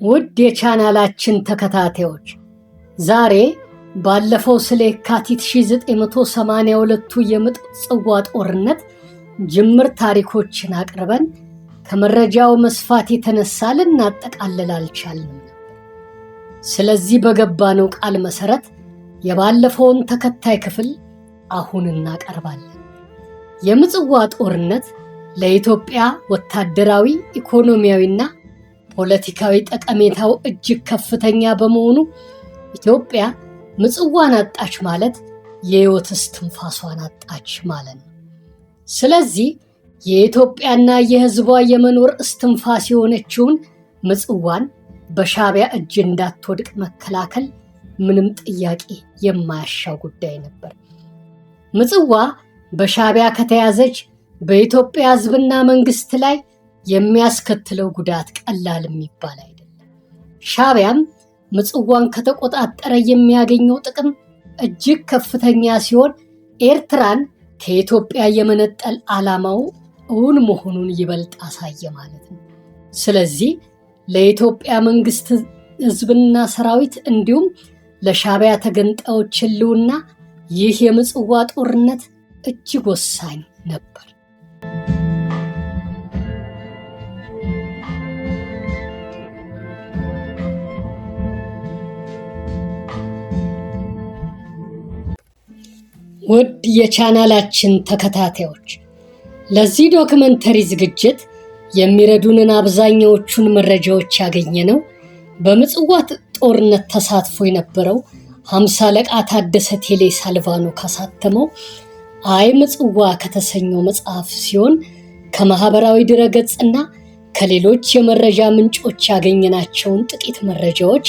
ውድ የቻናላችን ተከታታዮች ዛሬ ባለፈው ስለ የካቲት 1982ቱ የምጽዋ ጦርነት ጅምር ታሪኮችን አቅርበን ከመረጃው መስፋት የተነሳ ልናጠቃልል አልቻልንም። ስለዚህ በገባነው ቃል መሰረት የባለፈውን ተከታይ ክፍል አሁን እናቀርባለን። የምጽዋ ጦርነት ለኢትዮጵያ ወታደራዊ፣ ኢኮኖሚያዊና ፖለቲካዊ ጠቀሜታው እጅግ ከፍተኛ በመሆኑ ኢትዮጵያ ምጽዋን አጣች ማለት የህይወት እስትንፋሷን አጣች ማለት ነው። ስለዚህ የኢትዮጵያና የህዝቧ የመኖር እስትንፋስ የሆነችውን ምጽዋን በሻዕቢያ እጅ እንዳትወድቅ መከላከል ምንም ጥያቄ የማያሻው ጉዳይ ነበር። ምጽዋ በሻዕቢያ ከተያዘች በኢትዮጵያ ህዝብና መንግስት ላይ የሚያስከትለው ጉዳት ቀላል የሚባል አይደለም። ሻዕቢያም ምጽዋን ከተቆጣጠረ የሚያገኘው ጥቅም እጅግ ከፍተኛ ሲሆን ኤርትራን ከኢትዮጵያ የመነጠል ዓላማው እውን መሆኑን ይበልጥ አሳየ ማለት ነው። ስለዚህ ለኢትዮጵያ መንግስት ህዝብና ሰራዊት እንዲሁም ለሻዕቢያ ተገንጣዮች ህልውና ይህ የምጽዋ ጦርነት እጅግ ወሳኝ ነበር። ውድ የቻናላችን ተከታታዮች ለዚህ ዶክመንተሪ ዝግጅት የሚረዱንን አብዛኛዎቹን መረጃዎች ያገኘነው በምጽዋ ጦርነት ተሳትፎ የነበረው 50 አለቃ ታደሰ ቴሌ ሳልቫኖ ካሳተመው አይ ምጽዋ ከተሰኘው መጽሐፍ ሲሆን ከማህበራዊ ድረገጽና ከሌሎች የመረጃ ምንጮች ያገኘናቸውን ጥቂት መረጃዎች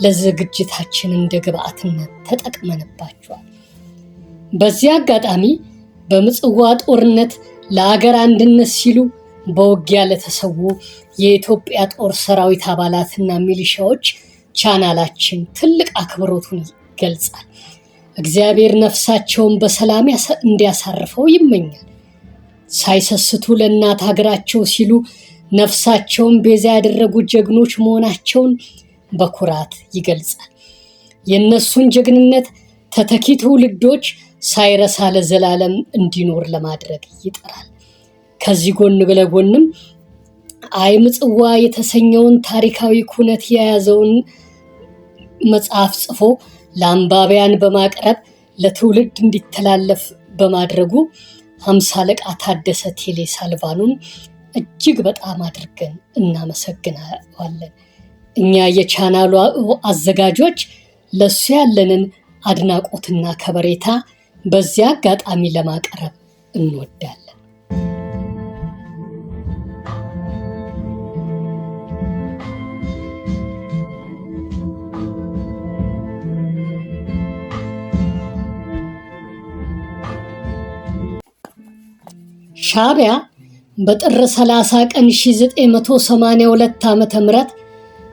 ለዝግጅታችን እንደ ግብአትነት ተጠቅመንባቸዋል። በዚህ አጋጣሚ በምጽዋ ጦርነት ለአገር አንድነት ሲሉ በውጊያ ለተሰዉ የኢትዮጵያ ጦር ሰራዊት አባላትና ሚሊሻዎች ቻናላችን ትልቅ አክብሮቱን ይገልጻል። እግዚአብሔር ነፍሳቸውን በሰላም እንዲያሳርፈው ይመኛል። ሳይሰስቱ ለእናት ሀገራቸው ሲሉ ነፍሳቸውን ቤዛ ያደረጉ ጀግኖች መሆናቸውን በኩራት ይገልጻል። የእነሱን ጀግንነት ተተኪ ትውልዶች ሳይረሳ ለዘላለም እንዲኖር ለማድረግ ይጥራል። ከዚህ ጎን ለጎንም አይ ምጽዋ የተሰኘውን ታሪካዊ ኩነት የያዘውን መጽሐፍ ጽፎ ለአንባቢያን በማቅረብ ለትውልድ እንዲተላለፍ በማድረጉ 50 አለቃ ታደሰ ቴሌ ሳልቫኖን እጅግ በጣም አድርገን እናመሰግናለን። እኛ የቻናሉ አዘጋጆች ለሱ ያለንን አድናቆትና ከበሬታ በዚያ አጋጣሚ ለማቅረብ እንወዳለን። ሻዕቢያ በጥር 30 ቀን 1982 ዓ.ም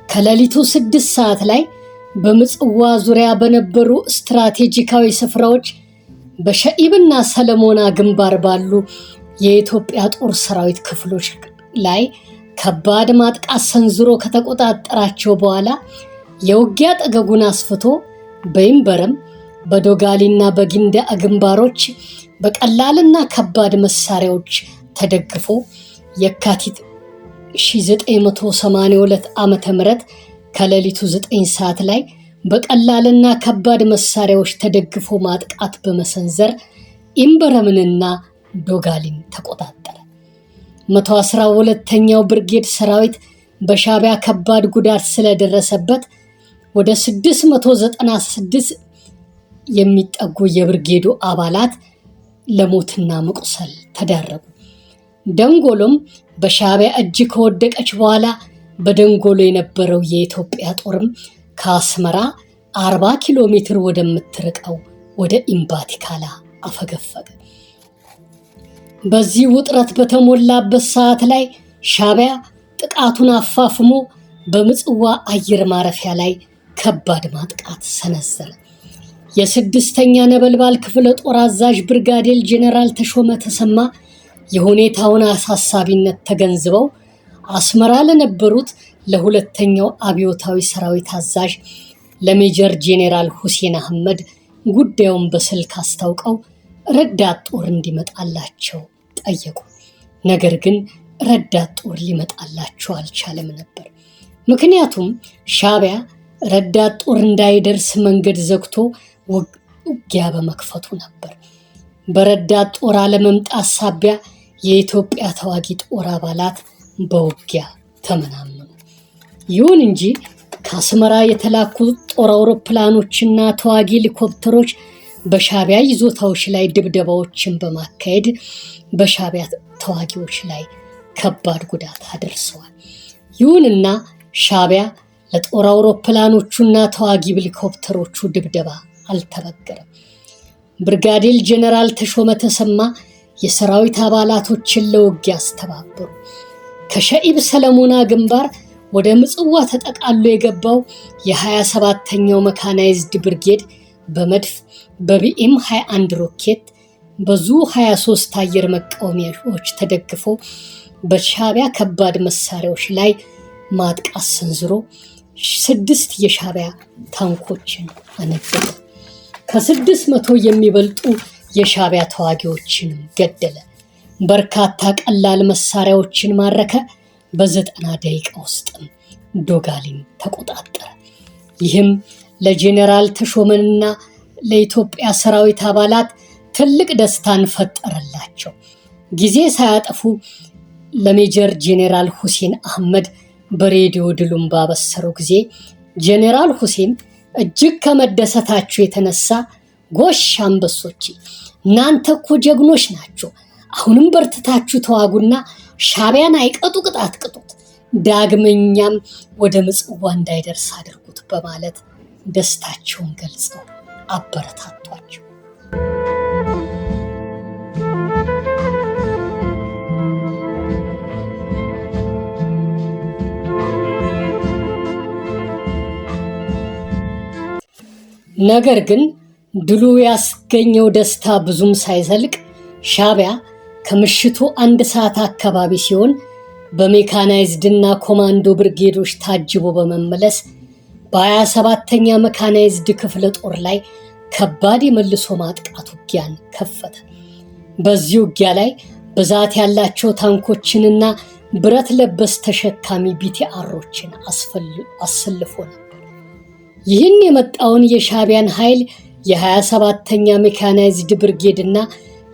ከሌሊቱ 6 ሰዓት ላይ በምጽዋ ዙሪያ በነበሩ ስትራቴጂካዊ ስፍራዎች በሸኢብና ሰለሞና ግንባር ባሉ የኢትዮጵያ ጦር ሰራዊት ክፍሎች ላይ ከባድ ማጥቃት ሰንዝሮ ከተቆጣጠራቸው በኋላ የውጊያ ጠገጉን አስፍቶ በይንበረም በዶጋሊና በጊንዳ ግንባሮች በቀላልና ከባድ መሳሪያዎች ተደግፎ የካቲት 1982 ዓ.ም ከሌሊቱ 9 ሰዓት ላይ በቀላልና ከባድ መሳሪያዎች ተደግፎ ማጥቃት በመሰንዘር ይንበረምንና ዶጋሊን ተቆጣጠረ። 112ኛው ብርጌድ ሰራዊት በሻዕቢያ ከባድ ጉዳት ስለደረሰበት ወደ 696 የሚጠጉ የብርጌዱ አባላት ለሞትና መቁሰል ተዳረጉ። ደንጎሎም በሻዕቢያ እጅ ከወደቀች በኋላ በደንጎሎ የነበረው የኢትዮጵያ ጦርም ከአስመራ 40 ኪሎ ሜትር ወደምትርቀው ወደ ኢምባቲካላ አፈገፈገ። በዚህ ውጥረት በተሞላበት ሰዓት ላይ ሻዕቢያ ጥቃቱን አፋፍሞ በምጽዋ አየር ማረፊያ ላይ ከባድ ማጥቃት ሰነዘረ። የ6ኛ ነበልባል ክፍለ ጦር አዛዥ ብርጋዴር ጄኔራል ተሾመ ተሰማ የሁኔታውን አሳሳቢነት ተገንዝበው አስመራ ለነበሩት ለሁለተኛው አብዮታዊ ሰራዊት አዛዥ ለሜጀር ጄኔራል ሁሴን አህመድ ጉዳዩን በስልክ አስታውቀው ረዳት ጦር እንዲመጣላቸው ጠየቁ። ነገር ግን ረዳት ጦር ሊመጣላቸው አልቻለም ነበር። ምክንያቱም ሻዕቢያ ረዳት ጦር እንዳይደርስ መንገድ ዘግቶ ውጊያ በመክፈቱ ነበር። በረዳት ጦር አለመምጣት ሳቢያ የኢትዮጵያ ተዋጊ ጦር አባላት በውጊያ ተመናመኑ። ይሁን እንጂ ከአስመራ የተላኩ ጦር አውሮፕላኖችና ተዋጊ ሄሊኮፕተሮች በሻዕቢያ ይዞታዎች ላይ ድብደባዎችን በማካሄድ በሻዕቢያ ተዋጊዎች ላይ ከባድ ጉዳት አድርሰዋል። ይሁንና ሻዕቢያ ለጦር አውሮፕላኖቹና ተዋጊ ሄሊኮፕተሮቹ ድብደባ አልተበገረም። ብርጋዴር ጄኔራል ተሾመ ተሰማ የሰራዊት አባላቶችን ለውጊያ አስተባበሩ። ከሸኢብ ሰለሞና ግንባር ወደ ምጽዋ ተጠቃሎ የገባው የ27ኛው መካናይዝድ ብርጌድ በመድፍ በቢኤም 21 ሮኬት በዙ 23 አየር መቃወሚያዎች ተደግፎ በሻዕቢያ ከባድ መሳሪያዎች ላይ ማጥቃት ሰንዝሮ 6 የሻዕቢያ ታንኮችን አነደደ። ከ600 የሚበልጡ የሻዕቢያ ተዋጊዎችንም ገደለ። በርካታ ቀላል መሳሪያዎችን ማረከ። በ90 ደቂቃ ውስጥም ዶጋሊን ተቆጣጠረ። ይህም ለጄኔራል ተሾመንና ለኢትዮጵያ ሰራዊት አባላት ትልቅ ደስታን ፈጠረላቸው። ጊዜ ሳያጠፉ ለሜጀር ጄኔራል ሁሴን አህመድ በሬዲዮ ድሉን ባበሰሩ ጊዜ ጄኔራል ሁሴን እጅግ ከመደሰታቸው የተነሳ ጎሽ አንበሶቼ፣ እናንተ እኮ ጀግኖች ናቸው፣ አሁንም በርትታችሁ ተዋጉና ሻዕቢያን አይቀጡ ቅጣት ቅጡት፣ ዳግመኛም ወደ ምጽዋ እንዳይደርስ አድርጉት በማለት ደስታቸውን ገልጸው አበረታቷቸው። ነገር ግን ድሉ ያስገኘው ደስታ ብዙም ሳይዘልቅ ሻዕቢያ ከምሽቱ 1 ሰዓት አካባቢ ሲሆን በሜካናይዝድና ኮማንዶ ብርጌዶች ታጅቦ በመመለስ በ27ኛ መካናይዝድ ክፍለ ጦር ላይ ከባድ የመልሶ ማጥቃት ውጊያን ከፈተ። በዚህ ውጊያ ላይ ብዛት ያላቸው ታንኮችንና ብረት ለበስ ተሸካሚ ቢቲአሮችን አሰልፎ ነበር። ይህን የመጣውን የሻዕቢያን ኃይል የ27ኛ ሜካናይዝድ ብርጌድና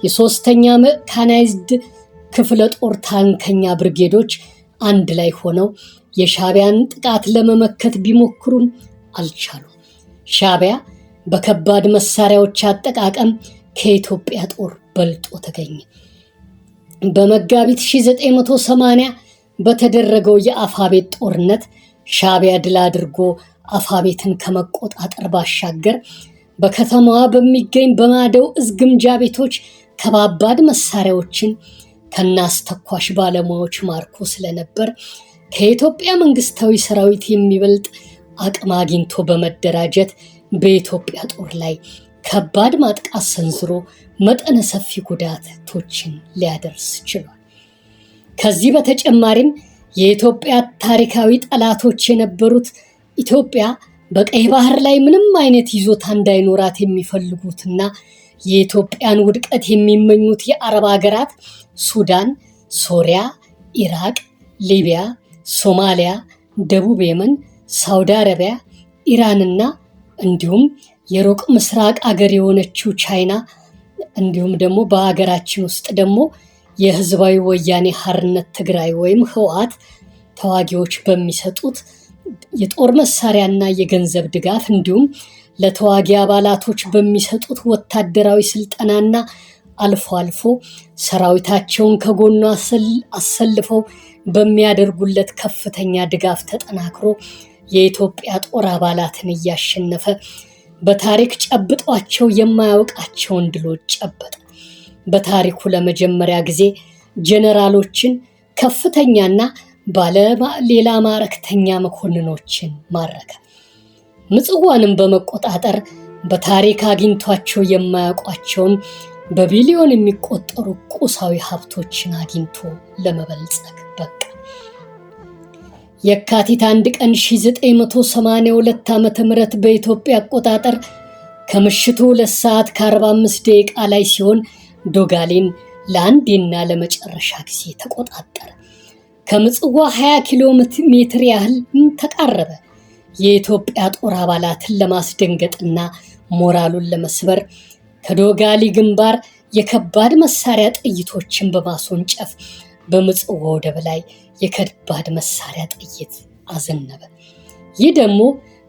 የ3ኛ ሜካናይዝድ ክፍለ ጦር ታንከኛ ብርጌዶች አንድ ላይ ሆነው የሻዕቢያን ጥቃት ለመመከት ቢሞክሩም አልቻሉም። ሻዕቢያ በከባድ መሳሪያዎች አጠቃቀም ከኢትዮጵያ ጦር በልጦ ተገኘ። በመጋቢት 1980 በተደረገው የአፋቤት ጦርነት ሻዕቢያ ድል አድርጎ አፋቤትን ከመቆጣጠር ባሻገር በከተማዋ በሚገኝ በማደው እዝ ግምጃ ቤቶች ከባባድ መሳሪያዎችን ከናስተኳሽ ባለሙያዎች ማርኮ ስለነበር ከኢትዮጵያ መንግስታዊ ሰራዊት የሚበልጥ አቅም አግኝቶ በመደራጀት በኢትዮጵያ ጦር ላይ ከባድ ማጥቃት ሰንዝሮ መጠነ ሰፊ ጉዳቶችን ሊያደርስ ችሏል። ከዚህ በተጨማሪም የኢትዮጵያ ታሪካዊ ጠላቶች የነበሩት ኢትዮጵያ በቀይ ባህር ላይ ምንም አይነት ይዞታ እንዳይኖራት የሚፈልጉትና የኢትዮጵያን ውድቀት የሚመኙት የአረብ ሀገራት ሱዳን፣ ሶሪያ፣ ኢራቅ፣ ሊቢያ፣ ሶማሊያ፣ ደቡብ የመን፣ ሳውዲ አረቢያ፣ ኢራንና እንዲሁም የሩቅ ምስራቅ አገር የሆነችው ቻይና እንዲሁም ደግሞ በሀገራችን ውስጥ ደግሞ የህዝባዊ ወያኔ ሓርነት ትግራይ ወይም ህወሓት ተዋጊዎች በሚሰጡት የጦር መሳሪያና የገንዘብ ድጋፍ እንዲሁም ለተዋጊ አባላቶች በሚሰጡት ወታደራዊ ስልጠናና አልፎ አልፎ ሰራዊታቸውን ከጎኑ አሰልፈው በሚያደርጉለት ከፍተኛ ድጋፍ ተጠናክሮ የኢትዮጵያ ጦር አባላትን እያሸነፈ በታሪክ ጨብጧቸው የማያውቃቸውን ድሎች ጨበጠ። በታሪኩ ለመጀመሪያ ጊዜ ጄኔራሎችን ከፍተኛና ሌላ ማዕረግተኛ መኮንኖችን ማረከ። ምጽዋንም በመቆጣጠር በታሪክ አግኝቷቸው የማያውቋቸውን በቢሊዮን የሚቆጠሩ ቁሳዊ ሀብቶችን አግኝቶ ለመበልጸግ በቃ። የካቲት 1 ቀን 1982 ዓ.ም በኢትዮጵያ አቆጣጠር ከምሽቱ 2 ሰዓት ከ45 ደቂቃ ላይ ሲሆን ዶጋሌን ለአንዴና ለመጨረሻ ጊዜ ተቆጣጠረ። ከምጽዋ 20 ኪሎ ሜትር ያህል ተቃረበ። የኢትዮጵያ ጦር አባላትን ለማስደንገጥና ሞራሉን ለመስበር ከዶጋሊ ግንባር የከባድ መሳሪያ ጥይቶችን በማስወንጨፍ በምጽዋ ወደብ ላይ የከባድ መሳሪያ ጥይት አዘነበ። ይህ ደግሞ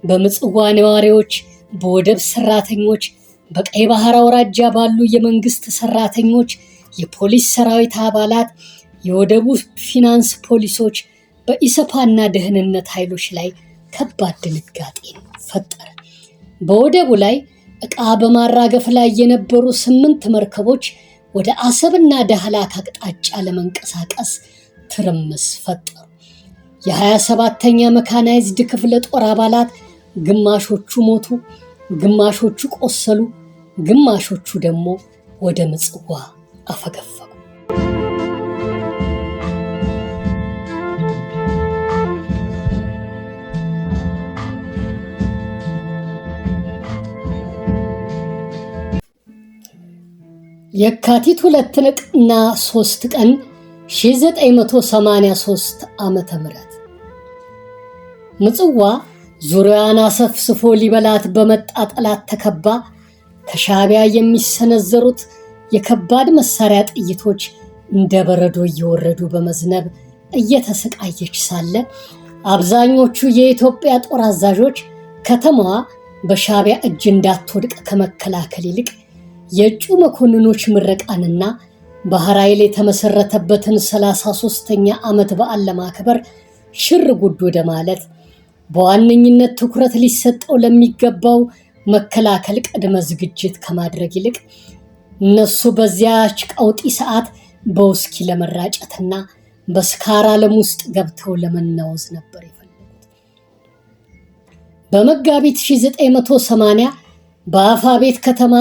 በምጽዋ ነዋሪዎች፣ በወደብ ሰራተኞች፣ በቀይ ባህር አውራጃ ባሉ የመንግስት ሰራተኞች፣ የፖሊስ ሰራዊት አባላት፣ የወደቡ ፊናንስ ፖሊሶች፣ በኢሰፓና ደህንነት ኃይሎች ላይ ከባድ ድንጋጤን ፈጠረ። በወደቡ ላይ ዕቃ በማራገፍ ላይ የነበሩ 8 መርከቦች ወደ አሰብና ዳህላክ አቅጣጫ ለመንቀሳቀስ ትርምስ ፈጠሩ። የ27ኛ መካናይዝድ ክፍለ ጦር አባላት ግማሾቹ ሞቱ፣ ግማሾቹ ቆሰሉ፣ ግማሾቹ ደግሞ ወደ ምጽዋ አፈገፈጉ። የካቲት 2 እና 3 ቀን 1983 ዓመተ ምህረት ምጽዋ ዙሪያዋን አሰፍስፎ ሊበላት በመጣ ጠላት ተከባ ከሻዕቢያ የሚሰነዘሩት የከባድ መሳሪያ ጥይቶች እንደ በረዶ እየወረዱ በመዝነብ እየተሰቃየች ሳለ አብዛኞቹ የኢትዮጵያ ጦር አዛዦች ከተማዋ በሻዕቢያ እጅ እንዳትወድቅ ከመከላከል ይልቅ የእጩ መኮንኖች ምረቃንና ባህር ኃይል የተመሰረተበትን 33ኛ ዓመት በዓል ለማክበር ሽር ጉድ ወደ ማለት በዋነኝነት ትኩረት ሊሰጠው ለሚገባው መከላከል ቅድመ ዝግጅት ከማድረግ ይልቅ እነሱ በዚያች ቀውጢ ሰዓት በውስኪ ለመራጨትና በስካር ዓለም ውስጥ ገብተው ለመናወዝ ነበር የፈለጉት። በመጋቢት 1980 በአፋቤት ከተማ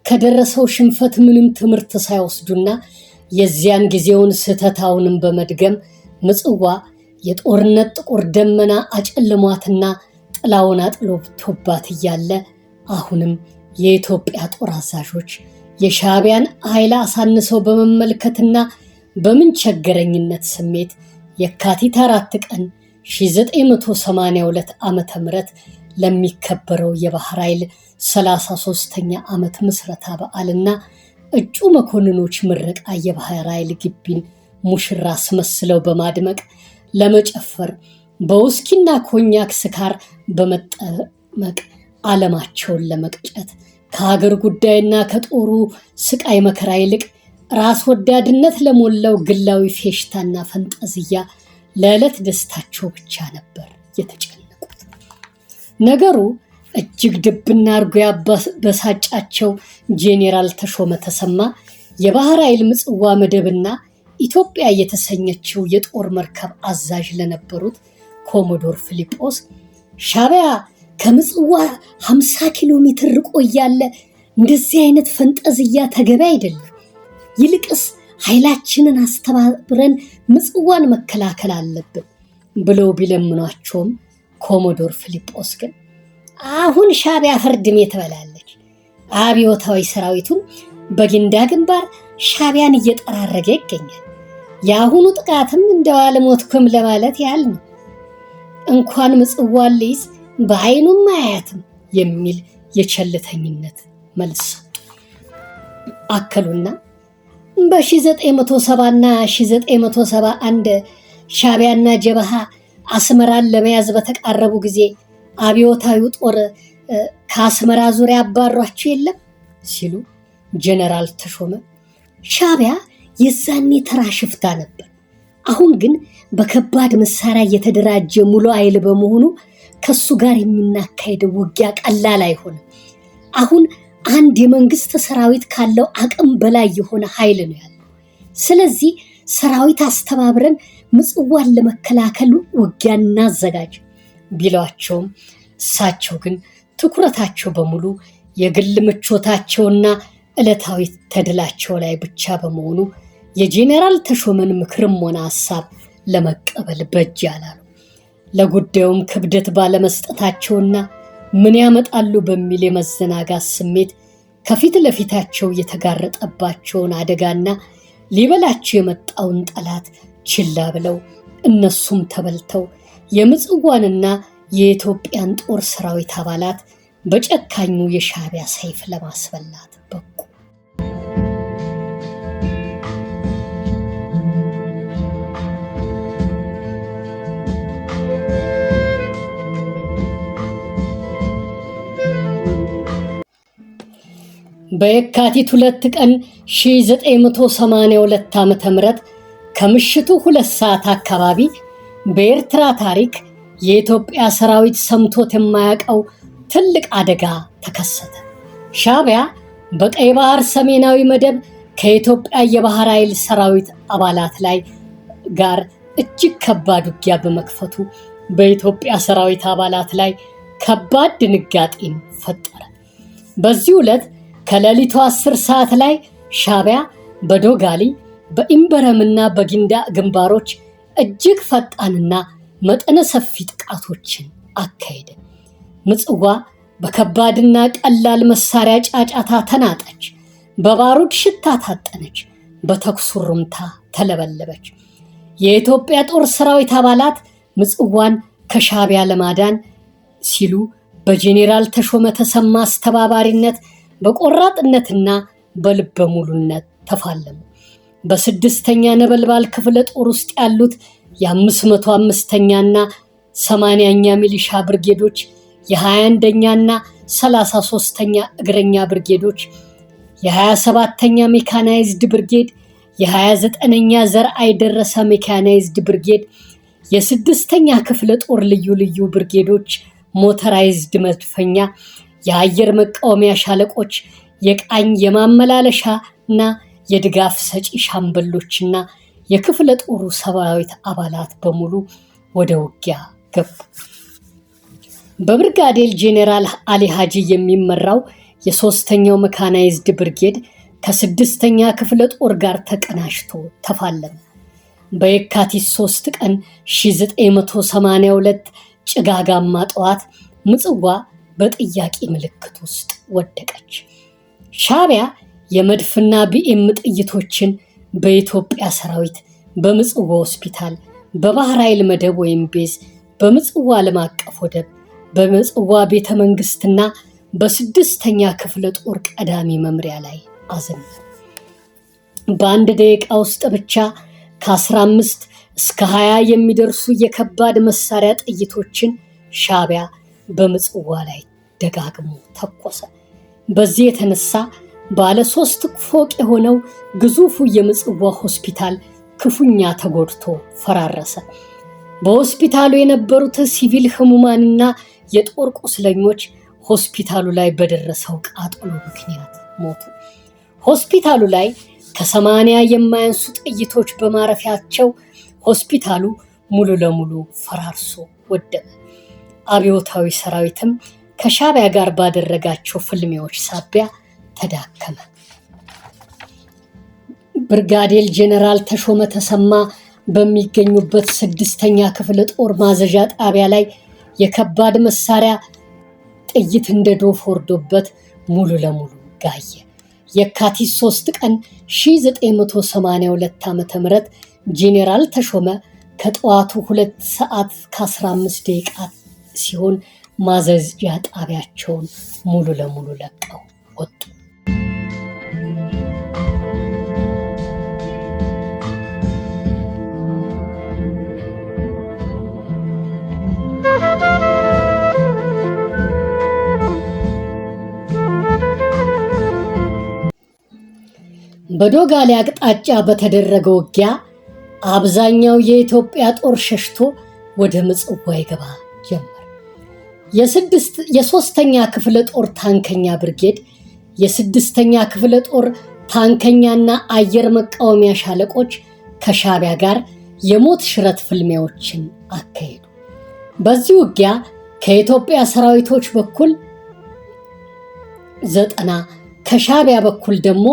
ከደረሰው ሽንፈት ምንም ትምህርት ሳይወስዱና የዚያን ጊዜውን ስህተታውንም በመድገም ምጽዋ የጦርነት ጥቁር ደመና አጨልሟትና ጥላውን አጥሎብቶባት እያለ አሁንም የኢትዮጵያ ጦር አዛዦች የሻዕቢያን ኃይል አሳንሰው በመመልከትና በምንቸገረኝነት ስሜት የካቲት 4 ቀን 1982 ዓመተ ምህረት ለሚከበረው የባህር ኃይል 33ኛ ዓመት ምስረታ በዓልና እጩ መኮንኖች ምረቃ የባህር ኃይል ግቢን ሙሽራ አስመስለው በማድመቅ ለመጨፈር በውስኪና ኮኛክ ስካር በመጠመቅ ዓለማቸውን ለመቅጨት ከሀገር ጉዳይና ከጦሩ ስቃይ መከራ ይልቅ ራስ ወዳድነት ለሞላው ግላዊ ፌሽታና ፈንጠዝያ ለዕለት ደስታቸው ብቻ ነበር የተጨነቁት። ነገሩ እጅግ ድብና አርጎ ያበሳጫቸው ጄኔራል ተሾመ ተሰማ የባህር ኃይል ምጽዋ መደብና ኢትዮጵያ የተሰኘችው የጦር መርከብ አዛዥ ለነበሩት ኮሞዶር ፊሊጶስ ሻዕቢያ ከምጽዋ 50 ኪሎ ሜትር ርቆ እያለ እንደዚህ አይነት ፈንጠዝያ ተገቢ አይደለም፣ ይልቅስ ኃይላችንን አስተባብረን ምጽዋን መከላከል አለብን ብለው ቢለምኗቸውም ኮሞዶር ፊሊጶስ ግን አሁን ሻዕቢያ ፍርድሜ ትበላለች፣ አብዮታዊ ሰራዊቱም በጊንዳ ግንባር ሻዕቢያን እየጠራረገ ይገኛል፣ የአሁኑ ጥቃትም እንደው አልሞትኩም ለማለት ያህል ነው፣ እንኳን ምጽዋን ሊይዝ በዓይኑም አያያትም የሚል የቸልተኝነት መልስ ሰጡ። አከሉና በ1970 እና 1971 ሻዕቢያና ጀበሃ አስመራን ለመያዝ በተቃረቡ ጊዜ አብዮታዊ ጦር ከአስመራ ዙሪያ አባሯቸው የለም ሲሉ ጀነራል ተሾመ ሻዕቢያ የዛኔ ተራ ሽፍታ ነበር፣ አሁን ግን በከባድ መሳሪያ የተደራጀ ሙሉ ኃይል በመሆኑ ከሱ ጋር የምናካሄደው ውጊያ ቀላል አይሆንም። አሁን አንድ የመንግስት ሰራዊት ካለው አቅም በላይ የሆነ ኃይል ነው ያለው። ስለዚህ ሰራዊት አስተባብረን ምጽዋን ለመከላከል ውጊያ እናዘጋጅ ቢሏቸውም እሳቸው ግን ትኩረታቸው በሙሉ የግል ምቾታቸውና ዕለታዊ ተድላቸው ላይ ብቻ በመሆኑ የጄኔራል ተሾመን ምክርም ሆነ ሐሳብ ለመቀበል በጅ አላሉ። ለጉዳዩም ክብደት ባለመስጠታቸውና ምን ያመጣሉ በሚል የመዘናጋት ስሜት ከፊት ለፊታቸው የተጋረጠባቸውን አደጋና ሊበላቸው የመጣውን ጠላት ችላ ብለው እነሱም ተበልተው የምጽዋንና የኢትዮጵያን ጦር ሰራዊት አባላት በጨካኙ የሻዕቢያ ሰይፍ ለማስበላት በቁ። በየካቲት 2 ቀን 1982 ዓ.ም ከምሽቱ 2 ሰዓት አካባቢ በኤርትራ ታሪክ የኢትዮጵያ ሰራዊት ሰምቶት የማያውቀው ትልቅ አደጋ ተከሰተ። ሻዕቢያ በቀይ ባህር ሰሜናዊ መደብ ከኢትዮጵያ የባህር ኃይል ሰራዊት አባላት ላይ ጋር እጅግ ከባድ ውጊያ በመክፈቱ በኢትዮጵያ ሰራዊት አባላት ላይ ከባድ ድንጋጤን ፈጠረ። በዚህ ዕለት ከሌሊቱ 10 ሰዓት ላይ ሻዕቢያ በዶጋሊ በኢምበረምና በጊንዳ ግንባሮች እጅግ ፈጣንና መጠነ ሰፊ ጥቃቶችን አካሄደ። ምጽዋ በከባድና ቀላል መሳሪያ ጫጫታ ተናጠች፣ በባሩድ ሽታ ታጠነች፣ በተኩስ ሩምታ ተለበለበች። የኢትዮጵያ ጦር ሰራዊት አባላት ምጽዋን ከሻዕቢያ ለማዳን ሲሉ በጄኔራል ተሾመ ተሰማ አስተባባሪነት በቆራጥነትና በልበ ሙሉነት ተፋለሙ። በ6ኛ ነበልባል ክፍለ ጦር ውስጥ ያሉት የ505ኛና 80ኛ ሚሊሻ ብርጌዶች፣ የ21ኛና 33ኛ እግረኛ ብርጌዶች፣ የ27ኛ ሜካናይዝድ ብርጌድ፣ የ29ኛ ዘርአይ ደረሰ ሜካናይዝድ ብርጌድ፣ የ6ኛ ክፍለ ጦር ልዩ ልዩ ብርጌዶች፣ ሞተራይዝድ መድፈኛ፣ የአየር መቃወሚያ ሻለቆች፣ የቃኝ የማመላለሻና የድጋፍ ሰጪ ሻምበሎችና የክፍለ ጦሩ ሰራዊት አባላት በሙሉ ወደ ውጊያ ገቡ። በብርጋዴር ጄኔራል አሊ ሀጂ የሚመራው የ3ኛው ሜካናይዝድ ብርጌድ ከ6ኛ ክፍለ ጦር ጋር ተቀናጅቶ ተፋለመ። በየካቲት 3 ቀን 1982 ጭጋጋማ ጠዋት ምጽዋ በጥያቄ ምልክት ውስጥ ወደቀች። ሻዕቢያ የመድፍና ቢኤም ጥይቶችን በኢትዮጵያ ሰራዊት በምጽዋ ሆስፒታል፣ በባህር ኃይል መደብ ወይም ቤዝ፣ በምጽዋ ዓለም አቀፍ ወደብ፣ በምጽዋ ቤተ መንግስትና በ6ኛ ክፍለ ጦር ቀዳሚ መምሪያ ላይ አዘነበ። በአንድ ደቂቃ ውስጥ ብቻ ከ15 እስከ 20 የሚደርሱ የከባድ መሳሪያ ጥይቶችን ሻዕቢያ በምጽዋ ላይ ደጋግሞ ተኮሰ። በዚህ የተነሳ ባለ 3 ፎቅ የሆነው ግዙፉ የምጽዋ ሆስፒታል ክፉኛ ተጎድቶ ፈራረሰ። በሆስፒታሉ የነበሩት ሲቪል ህሙማንና የጦር ቁስለኞች ሆስፒታሉ ላይ በደረሰው ቃጠሎ ምክንያት ሞቱ። ሆስፒታሉ ላይ ከ80 የማያንሱ ጥይቶች በማረፊያቸው ሆስፒታሉ ሙሉ ለሙሉ ፈራርሶ ወደመ። አብዮታዊ ሰራዊትም ከሻዕቢያ ጋር ባደረጋቸው ፍልሚያዎች ሳቢያ ተዳከመ። ብርጋዴር ጄኔራል ተሾመ ተሰማ በሚገኙበት 6ኛ ክፍለ ጦር ማዘዣ ጣቢያ ላይ የከባድ መሳሪያ ጥይት እንደ ዶፍ ወርዶበት ሙሉ ለሙሉ ጋየ። የካቲት 3 ቀን 1982 ዓ.ም ጄኔራል ተሾመ ከጠዋቱ 2 ሰዓት ከ15 ደቂቃ ሲሆን ማዘዣ ጣቢያቸውን ሙሉ ለሙሉ ለቀው ወጡ። በዶጋሊ አቅጣጫ በተደረገው ውጊያ አብዛኛው የኢትዮጵያ ጦር ሸሽቶ ወደ ምጽዋ ይገባ ጀመር። የ3ኛ ክፍለ ጦር ታንከኛ ብርጌድ፣ የ6ኛ ክፍለ ጦር ታንከኛና አየር መቃወሚያ ሻለቆች ከሻዕቢያ ጋር የሞት ሽረት ፍልሚያዎችን አካሄዱ። በዚህ ውጊያ ከኢትዮጵያ ሰራዊቶች በኩል 90 ከሻዕቢያ በኩል ደግሞ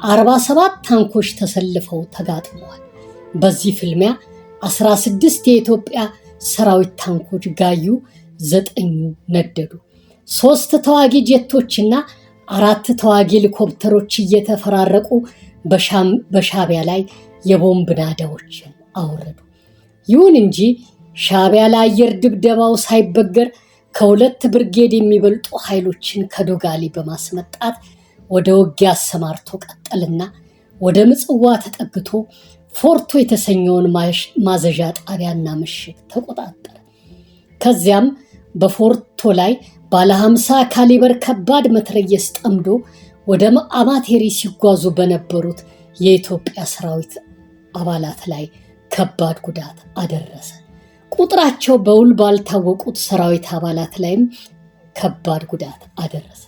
47 ታንኮች ተሰልፈው ተጋጥመዋል። በዚህ ፍልሚያ 16 የኢትዮጵያ ሰራዊት ታንኮች ጋዩ፣ 9ኙ ነደዱ። 3 ተዋጊ ጄቶችና 4 ተዋጊ ሄሊኮፕተሮች እየተፈራረቁ በሻዕቢያ ላይ የቦምብ ናዳዎችን አወረዱ። ይሁን እንጂ ሻዕቢያ ለአየር ድብደባው ሳይበገር ከ2 ብርጌድ የሚበልጡ ኃይሎችን ከዶጋሊ በማስመጣት ወደ ውጊያ አሰማርቶ ቀጠልና ወደ ምጽዋ ተጠግቶ ፎርቶ የተሰኘውን ማዘዣ ጣቢያና ምሽግ ተቆጣጠረ። ከዚያም በፎርቶ ላይ ባለ 50 ካሊበር ከባድ መትረየስ ጠምዶ ወደ አማቴሪ ሲጓዙ በነበሩት የኢትዮጵያ ሰራዊት አባላት ላይ ከባድ ጉዳት አደረሰ። ቁጥራቸው በውል ባልታወቁት ሰራዊት አባላት ላይም ከባድ ጉዳት አደረሰ።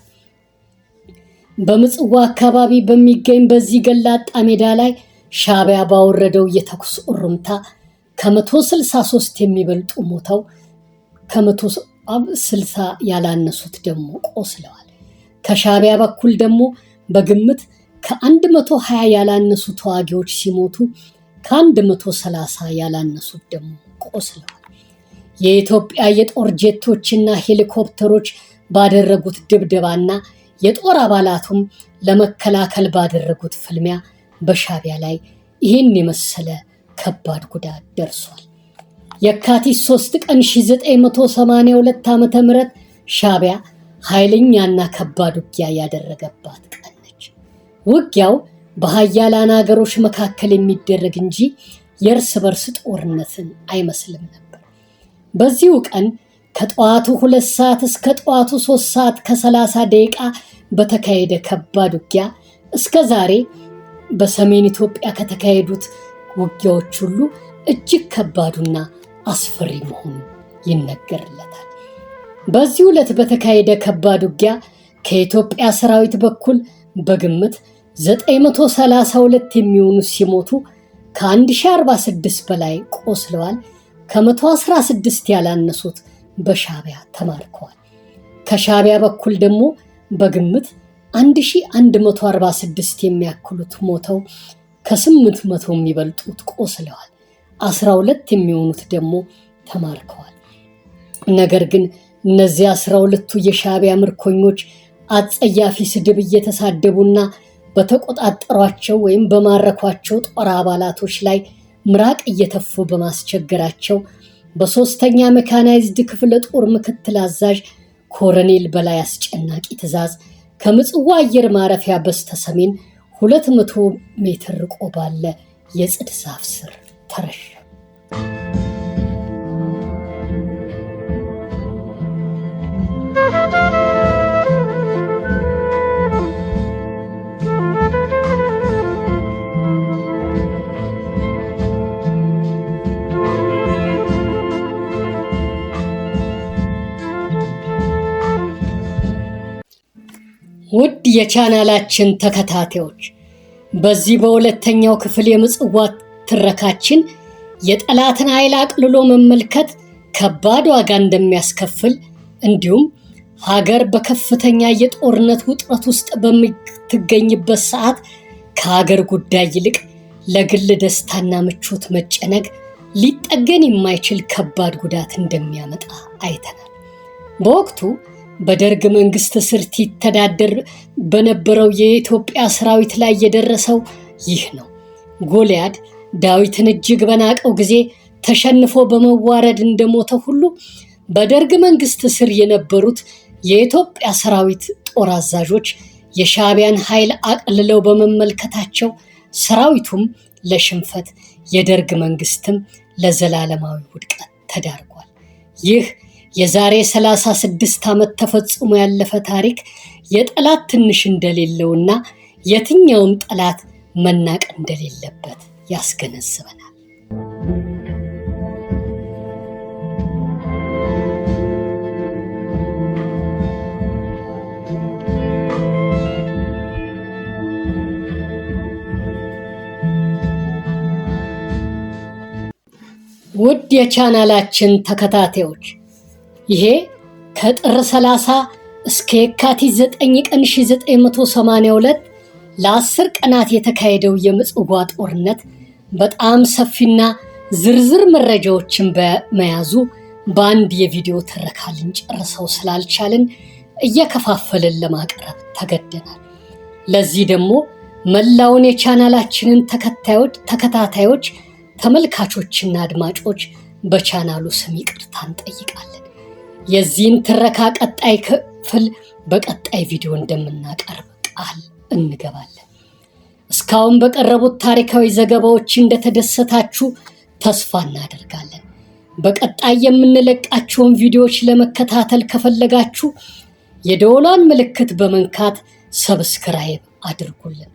በምጽዋ አካባቢ በሚገኝ በዚህ ገላጣ ሜዳ ላይ ሻዕቢያ ባወረደው የተኩስ እሩምታ ከ163 የሚበልጡ ሞተው ከ160 ያላነሱት ደግሞ ቆስለዋል። ከሻዕቢያ በኩል ደግሞ በግምት ከ120 ያላነሱ ተዋጊዎች ሲሞቱ ከ130 ያላነሱት ደግሞ ቆስለዋል። የኢትዮጵያ የጦር ጄቶችና ሄሊኮፕተሮች ባደረጉት ድብደባና የጦር አባላቱም ለመከላከል ባደረጉት ፍልሚያ በሻዕቢያ ላይ ይህን የመሰለ ከባድ ጉዳት ደርሷል። የካቲት 3 ቀን 1982 ዓ.ም ሻዕቢያ ኃይለኛና ከባድ ውጊያ ያደረገባት ቀን ነች። ውጊያው በሀያላን ሀገሮች መካከል የሚደረግ እንጂ የእርስ በርስ ጦርነትን አይመስልም ነበር። በዚሁ ቀን ከጠዋቱ 2 ሰዓት እስከ ጠዋቱ 3 ሰዓት ከ30 ደቂቃ በተካሄደ ከባድ ውጊያ እስከ ዛሬ በሰሜን ኢትዮጵያ ከተካሄዱት ውጊያዎች ሁሉ እጅግ ከባዱና አስፈሪ መሆኑ ይነገርለታል። በዚህ ዕለት በተካሄደ ከባድ ውጊያ ከኢትዮጵያ ሰራዊት በኩል በግምት 932 የሚሆኑ ሲሞቱ ከ1046 በላይ ቆስለዋል። ከ116 ያላነሱት በሻዕቢያ ተማርከዋል። ከሻዕቢያ በኩል ደግሞ በግምት 1146 የሚያክሉት ሞተው ከ800 የሚበልጡት ቆስለዋል። 12 የሚሆኑት ደግሞ ተማርከዋል። ነገር ግን እነዚህ 12ቱ የሻዕቢያ ምርኮኞች አጸያፊ ስድብ እየተሳደቡና በተቆጣጠሯቸው ወይም በማረኳቸው ጦር አባላቶች ላይ ምራቅ እየተፉ በማስቸገራቸው በ3ኛ ሜካናይዝድ ክፍለ ጦር ምክትል አዛዥ ኮሎኔል በላይ አስጨናቂ ትዕዛዝ ከምጽዋ አየር ማረፊያ በስተሰሜን 200 ሜትር ርቆ ባለ የጽድ ዛፍ ስር ተረሸ። ውድ የቻናላችን ተከታታዮች በዚህ በሁለተኛው ክፍል የምጽዋ ትረካችን የጠላትን ኃይል አቅልሎ መመልከት ከባድ ዋጋ እንደሚያስከፍል እንዲሁም ሀገር በከፍተኛ የጦርነት ውጥረት ውስጥ በምትገኝበት ሰዓት ከሀገር ጉዳይ ይልቅ ለግል ደስታና ምቾት መጨነቅ ሊጠገን የማይችል ከባድ ጉዳት እንደሚያመጣ አይተናል። በወቅቱ በደርግ መንግስት ስር ሲተዳደር በነበረው የኢትዮጵያ ሰራዊት ላይ የደረሰው ይህ ነው። ጎልያድ ዳዊትን እጅግ በናቀው ጊዜ ተሸንፎ በመዋረድ እንደሞተ ሁሉ በደርግ መንግስት ስር የነበሩት የኢትዮጵያ ሰራዊት ጦር አዛዦች የሻዕቢያን ኃይል አቅልለው በመመልከታቸው ሰራዊቱም ለሽንፈት የደርግ መንግስትም ለዘላለማዊ ውድቀት ተዳርጓል። ይህ የዛሬ 36 ዓመት ተፈጽሞ ያለፈ ታሪክ የጠላት ትንሽ እንደሌለውና የትኛውም ጠላት መናቅ እንደሌለበት ያስገነዝበናል። ውድ የቻናላችን ተከታታዮች ይሄ ከጥር 30 እስከ የካቲት 9 ቀን 1982 ለ10 ቀናት የተካሄደው የምጽዋ ጦርነት በጣም ሰፊና ዝርዝር መረጃዎችን በመያዙ በአንድ የቪዲዮ ትረካ ልንጨርሰው ስላልቻልን እየከፋፈልን ለማቅረብ ተገደናል። ለዚህ ደግሞ መላውን የቻናላችንን ተከታታዮች፣ ተመልካቾችና አድማጮች በቻናሉ ስም ይቅርታ እንጠይቃለን። የዚህን ትረካ ቀጣይ ክፍል በቀጣይ ቪዲዮ እንደምናቀርብ ቃል እንገባለን። እስካሁን በቀረቡት ታሪካዊ ዘገባዎች እንደተደሰታችሁ ተስፋ እናደርጋለን። በቀጣይ የምንለቃቸውን ቪዲዮዎች ለመከታተል ከፈለጋችሁ የደወሏን ምልክት በመንካት ሰብስክራይብ አድርጉልን።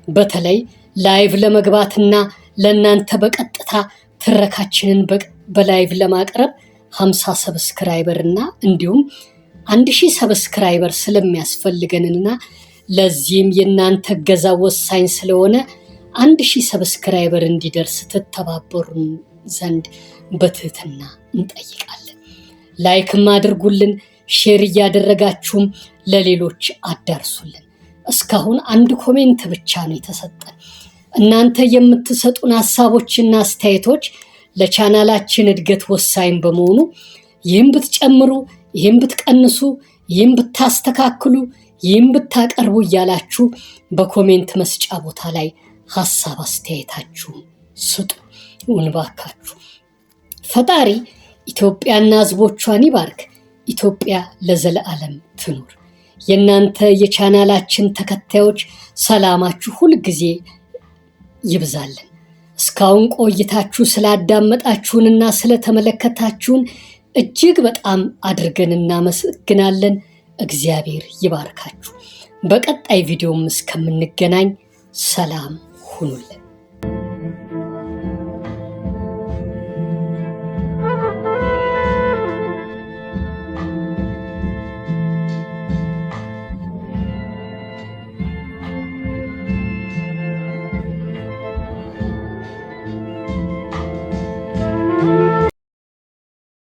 በተለይ ላይቭ ለመግባትና ለእናንተ በቀጥታ ትረካችንን በላይቭ ለማቅረብ 50 ሰብስክራይበር እና እንዲሁም 1000 ሰብስክራይበር ስለሚያስፈልገንና ለዚህም የእናንተ እገዛ ወሳኝ ስለሆነ 1000 ሰብስክራይበር እንዲደርስ ትተባበሩን ዘንድ በትህትና እንጠይቃለን። ላይክም አድርጉልን፣ ሼር እያደረጋችሁም ለሌሎች አዳርሱልን። እስካሁን 1 ኮሜንት ብቻ ነው የተሰጠን። እናንተ የምትሰጡን ሀሳቦችና አስተያየቶች ለቻናላችን እድገት ወሳኝ በመሆኑ ይህም ብትጨምሩ፣ ይህም ብትቀንሱ፣ ይህም ብታስተካክሉ፣ ይህም ብታቀርቡ እያላችሁ በኮሜንት መስጫ ቦታ ላይ ሀሳብ አስተያየታችሁን ስጡ እባካችሁ። ፈጣሪ ኢትዮጵያና ሕዝቦቿን ይባርክ። ኢትዮጵያ ለዘለዓለም ትኑር። የእናንተ የቻናላችን ተከታዮች ሰላማችሁ ሁልጊዜ ይብዛልን። እስካሁን ቆይታችሁ ስላዳመጣችሁንና ስለተመለከታችሁን እጅግ በጣም አድርገን እናመሰግናለን። እግዚአብሔር ይባርካችሁ። በቀጣይ ቪዲዮም እስከምንገናኝ ሰላም ሁኑልን።